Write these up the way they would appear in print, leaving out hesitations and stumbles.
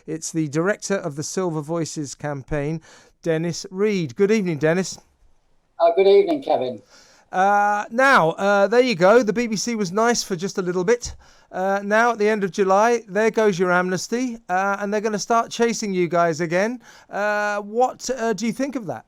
It's the director of the Silver Voices campaign, Dennis Reed. Good evening, Dennis. Good evening, Kevin. Now, there you go. The BBC was nice for just a little bit. Now, at the end of July, there goes your amnesty, and they're going to start chasing you guys again. What do you think of that?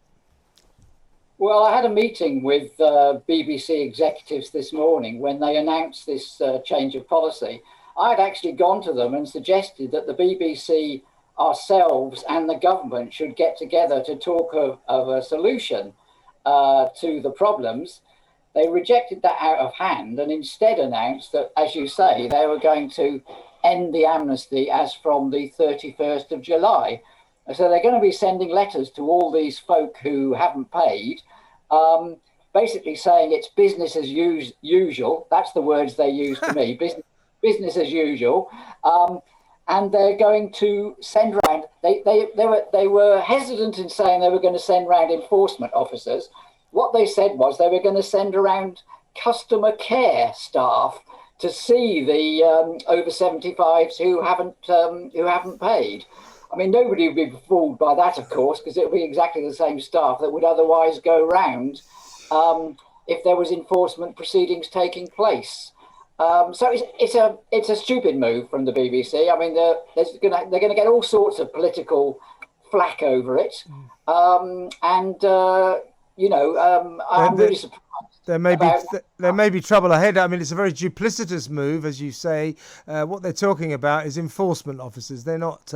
Well, I had a meeting with BBC executives this morning when they announced this change of policy. I had actually gone to them and suggested that the BBC, ourselves, and the government should get together to talk of a solution to the problems. They rejected that out of hand and instead announced that, as you say, they were going to end the amnesty as from the 31st of July. So they're going to be sending letters to all these folk who haven't paid, basically saying it's business as usual. That's the words they use to me, business as usual. And they're going to send around, they were hesitant in saying they were going to send around enforcement officers. What they said was they were going to send around customer care staff to see the over-75s who haven't paid. I mean, nobody would be fooled by that, of course, because it would be exactly the same staff that would otherwise go round if there was enforcement proceedings taking place. So it's a stupid move from the BBC. I mean, they're going to get all sorts of political flack over it, I'm really surprised. There may be trouble ahead. I mean, it's a very duplicitous move, as you say. What they're talking about is enforcement officers. They're not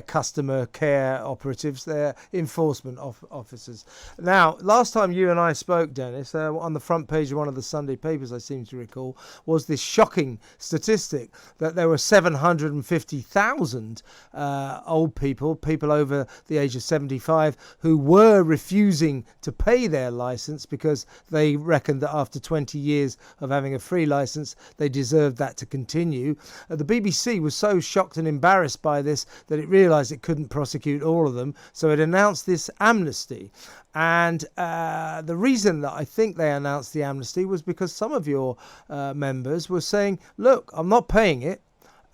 customer care operatives. They're enforcement officers. Now, last time you and I spoke, Dennis, on the front page of one of the Sunday papers, I seem to recall, was this shocking statistic that there were 750,000 old people over the age of 75, who were refusing to pay their licence because they reckoned that after 20 years of having a free licence, they deserved that to continue. The BBC was so shocked and embarrassed by this that it realised it couldn't prosecute all of them, so it announced this amnesty. And the reason that I think they announced the amnesty was because some of your members were saying, look, I'm not paying it,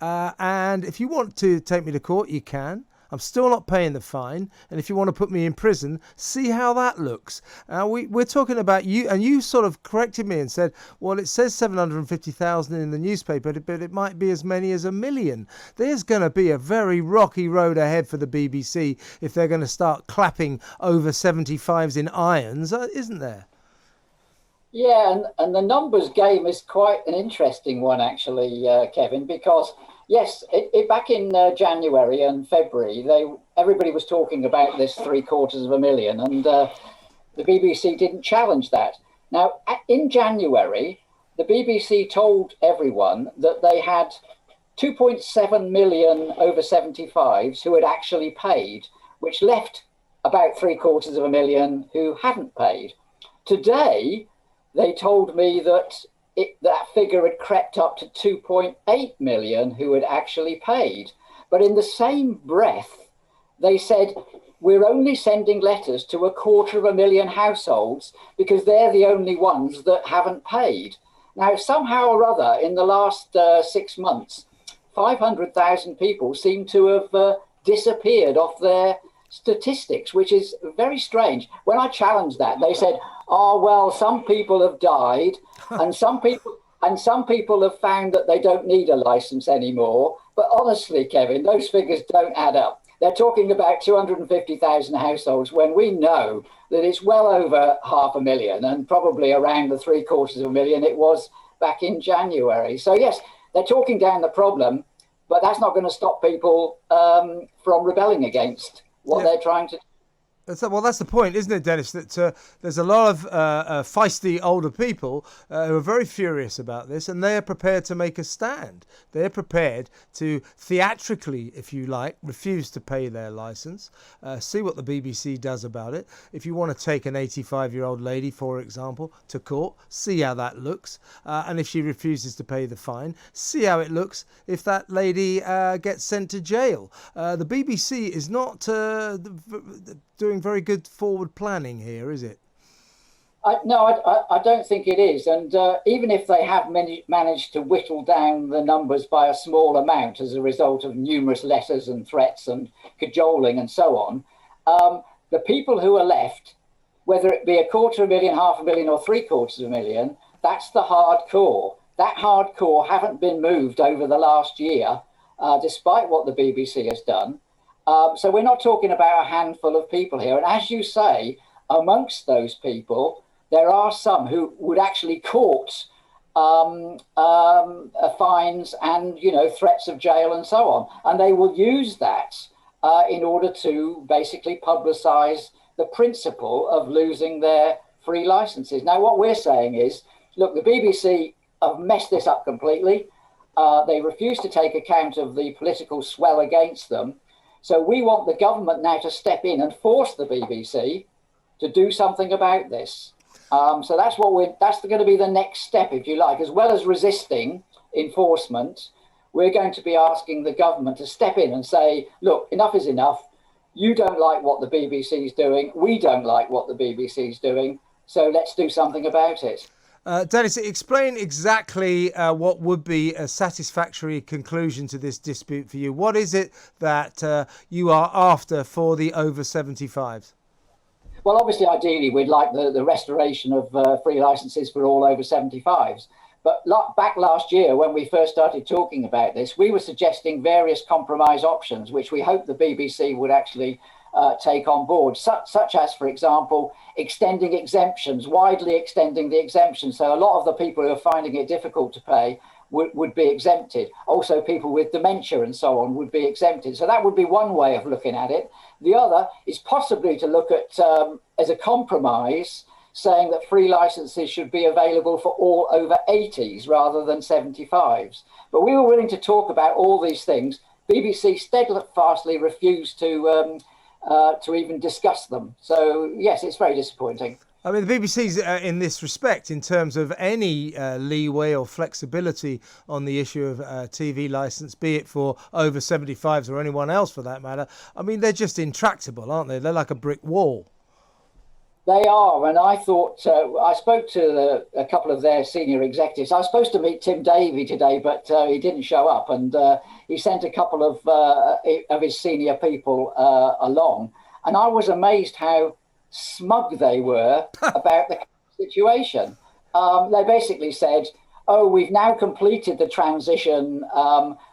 and if you want to take me to court, you can. I'm still not paying the fine, and if you want to put me in prison, see how that looks. We're talking about you, and you sort of corrected me and said, well, it says 750,000 in the newspaper, but it might be as many as 1 million. There's going to be a very rocky road ahead for the BBC if they're going to start clapping over 75s in irons, isn't there? Yeah, and the numbers game is quite an interesting one, actually, Kevin, because yes, back in January and February, everybody was talking about this 750,000, and the BBC didn't challenge that. Now, in January, the BBC told everyone that they had 2.7 million over 75s who had actually paid, which left about 750,000 who hadn't paid. Today, they told me that that figure had crept up to 2.8 million who had actually paid. But in the same breath, they said, we're only sending letters to 250,000 households because they're the only ones that haven't paid. Now, somehow or other, in the last 6 months, 500,000 people seem to have disappeared off their statistics, which is very strange. When I challenged that, they said, oh, well, some people have died and some people have found that they don't need a license anymore. But honestly, Kevin, those figures don't add up. They're talking about 250,000 households when we know that it's well over 500,000 and probably around the 750,000 it was back in January. So yes, they're talking down the problem, but that's not going to stop people from rebelling against what they're trying to do. Well, that's the point, isn't it, Dennis? That there's a lot of feisty older people who are very furious about this, and they are prepared to make a stand. They're prepared to theatrically, if you like, refuse to pay their licence, see what the BBC does about it. If you want to take an 85-year-old lady, for example, to court, see how that looks. And if she refuses to pay the fine, see how it looks if that lady gets sent to jail. The BBC is not doing very good forward planning here, is it? I don't think it is. And even if they have managed to whittle down the numbers by a small amount as a result of numerous letters and threats and cajoling and so on, the people who are left, whether it be 250,000, 500,000 or 750,000, that's the hardcore. That hardcore haven't been moved over the last year, despite what the BBC has done. So we're not talking about a handful of people here. And as you say, amongst those people, there are some who would actually court fines and, threats of jail and so on. And they will use that in order to basically publicise the principle of losing their free licenses. Now, what we're saying is, look, the BBC have messed this up completely. They refuse to take account of the political swell against them. So we want the government now to step in and force the BBC to do something about this. So that's going to be the next step, if you like. As well as resisting enforcement, we're going to be asking the government to step in and say, look, enough is enough. You don't like what the BBC is doing. We don't like what the BBC is doing. So let's do something about it. Dennis, explain exactly what would be a satisfactory conclusion to this dispute for you. What is it that you are after for the over-75s? Well, obviously, ideally, we'd like the restoration of free licenses for all over 75s. But back last year, when we first started talking about this, we were suggesting various compromise options, which we hope the BBC would actually take on board, such as, for example, extending exemptions, widely extending the exemptions. So a lot of the people who are finding it difficult to pay would be exempted. Also, people with dementia and so on would be exempted. So that would be one way of looking at it. The other is possibly to look at, as a compromise, saying that free licenses should be available for all over 80s rather than 75s. But we were willing to talk about all these things. BBC steadfastly refused to even discuss them. So, yes, it's very disappointing. I mean, the BBC's in this respect, in terms of any leeway or flexibility on the issue of TV licence, be it for over 75s or anyone else for that matter, I mean, they're just intractable, aren't they? They're like a brick wall. They are, and I thought, I spoke to a couple of their senior executives. I was supposed to meet Tim Davie today, but he didn't show up, and he sent a couple of his senior people along, and I was amazed how smug they were about the situation. They basically said, oh, we've now completed the transition.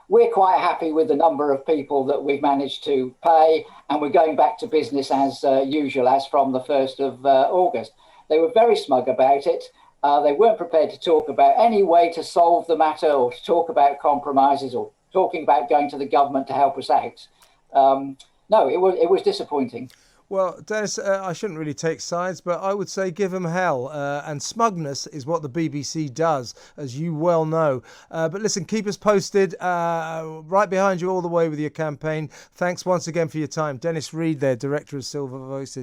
We're quite happy with the number of people that we've managed to pay, and we're going back to business as usual, as from the 1st of August. They were very smug about it. They weren't prepared to talk about any way to solve the matter or to talk about compromises or talking about going to the government to help us out. No, it was disappointing. Well, Dennis, I shouldn't really take sides, but I would say give them hell. And smugness is what the BBC does, as you well know. But listen, keep us posted. Right behind you all the way with your campaign. Thanks once again for your time. Dennis Reed there, Director of Silver Voices.